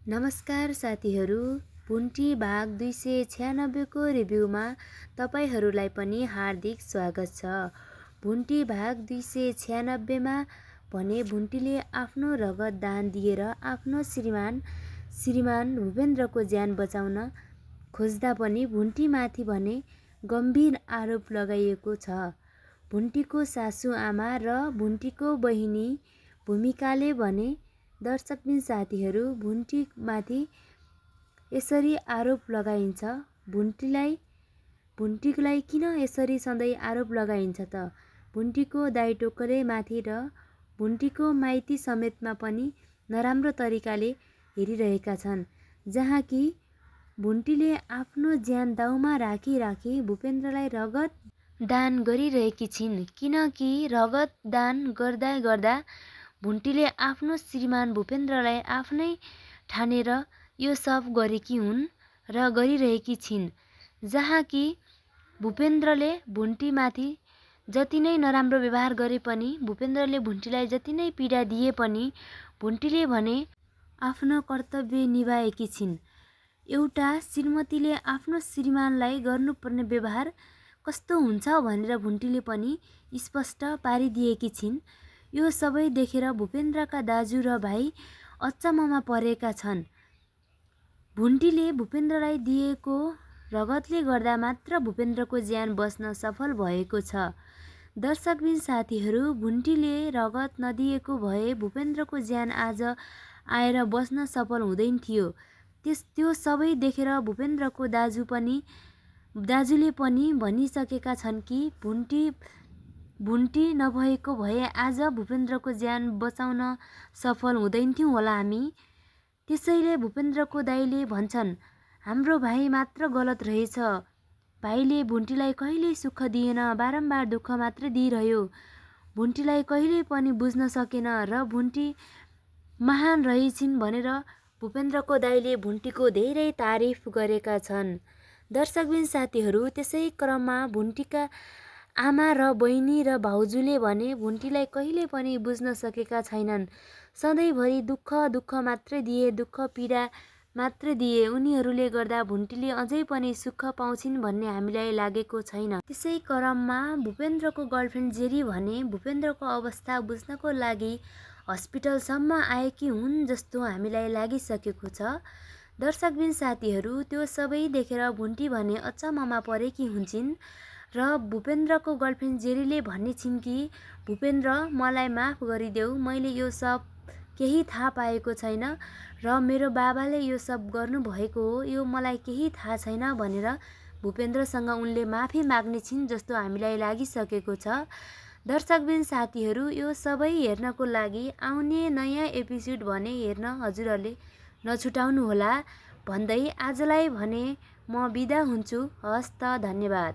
नमस्कार साथीहरू, भुन्टी भाग 296 को रिभ्यूमा तपाईहरूलाई पनि हार्दिक स्वागत छ। भुन्टी भाग 296 मा भने भुन्टीले आफ्नो रगत दान दिएर आफ्नो श्रीमान भूपेन्द्रको ज्यान बचाउन खोज्दा पनि भुन्टीमाथि भने गम्भीर आरोप लगाइएको छ। भुन्टीको सासू आमा र भुन्टीको बहिनी भूमिकाले भने दर्शकबिन साथीहरू, भुन्टीमाथि यसरी आरोप लगाइन्छ। भुन्टीलाई किन यसरी सधैँ आरोप लगाइन्छ त? भुन्टीको दाइ टोकरे माथि र भुन्टीको माइती समेतमा पनि नराम्रो तरिकाले हेरिरहेका छन्, जहाँ कि भुन्टीले आफ्नो ज्यान दाउमा राखी भूपेन्द्रलाई रगत दान गरिरहेकी छिन्। किनकि रगत दान गर्दा भुन्टीले आफ्नो श्रीमान भूपेन्द्रलाई आफ्नै ठानेर यो सब गरेकी हुन् र गरिरहेकी छिन्, जहाँ कि भूपेन्द्रले भुन्टीमाथि जति नै नराम्रो व्यवहार गरे पनि, भूपेन्द्रले भुन्टीलाई जति नै पीडा दिए पनि भुन्टीले भने आफ्नो कर्तव्य निभाएकी छिन्। एउटा श्रीमतीले आफ्नो श्रीमानलाई गर्नुपर्ने व्यवहार कस्तो हुन्छ भनेर भुन्टीले पनि स्पष्ट पारिदिएकी छिन्। यो सबै देखेर भूपेन्द्रका दाजु र भाइ अचम्ममा परेका छन्। भुन्टीले भूपेन्द्रलाई दिएको रगतले गर्दा मात्र भूपेन्द्रको ज्यान बच्न सफल भएको छ। दर्शकबिन साथीहरू, भुन्टीले रगत नदिएको भए भूपेन्द्रको ज्यान आज आएर बच्न सफल हुँदैन थियो। त्यो सबै देखेर भूपेन्द्रको दाजुले पनि भनिसकेका छन् कि भुन्टी नभएको भए आज भूपेन्द्रको ज्यान बचाउन सफल हुँदैनथ्यौँ होला हामी। त्यसैले भूपेन्द्रको दाइले भन्छन्, हाम्रो भाइ मात्र गलत रहेछ। भाइले भुन्टीलाई कहिल्यै सुख दिएन, बारम्बार दुःख मात्र दिइरह्यो। भुन्टीलाई कहिल्यै पनि बुझ्न सकेन र भुन्टी महान रहेछिन् भनेर भूपेन्द्रको दाइले भुन्टीको धेरै तारिफ गरेका छन्। दर्शकबिन साथीहरू, त्यसै क्रममा भुन्टीका आमा र बहिनी र भाउजूले भने भुन्टीलाई कहिल्यै पनि बुझ्न सकेका छैनन्। सधैँभरि दुःख मात्र दिए, दुःख पीडा मात्र दिए। उनीहरूले गर्दा भुन्टीले अझै पनि सुख पाउँछिन् भन्ने हामीलाई लागेको छैन। त्यसै क्रममा भूपेन्द्रको गर्लफ्रेन्ड जेरी भने भूपेन्द्रको अवस्था बुझ्नको लागि हस्पिटलसम्म आएकी हुन् जस्तो हामीलाई लागिसकेको छ। दर्शकबिन साथीहरू, त्यो सबै देखेर भुन्टी भने अचम्ममा परेकी हुन्छन् र भूपेन्द्रको गर्लफ्रेन्ड जेरीले भन्नेछिन् कि भूपेन्द्र, मलाई माफ गरिदेऊ, मैले यो सब केही थाहा पाएको छैन र मेरो बाबाले यो सब गर्नुभएको हो, यो मलाई केही थाहा छैन भनेर भूपेन्द्रसँग उनले माफी माग्ने छिन् जस्तो हामीलाई लागिसकेको छ। दर्शकबिन साथीहरू, यो सबै हेर्नको लागि आउने नयाँ एपिसोड भने हेर्न हजुरहरूले नछुटाउनुहोला भन्दै आजलाई भने म बिदा हुन्छु। हस्त, धन्यवाद।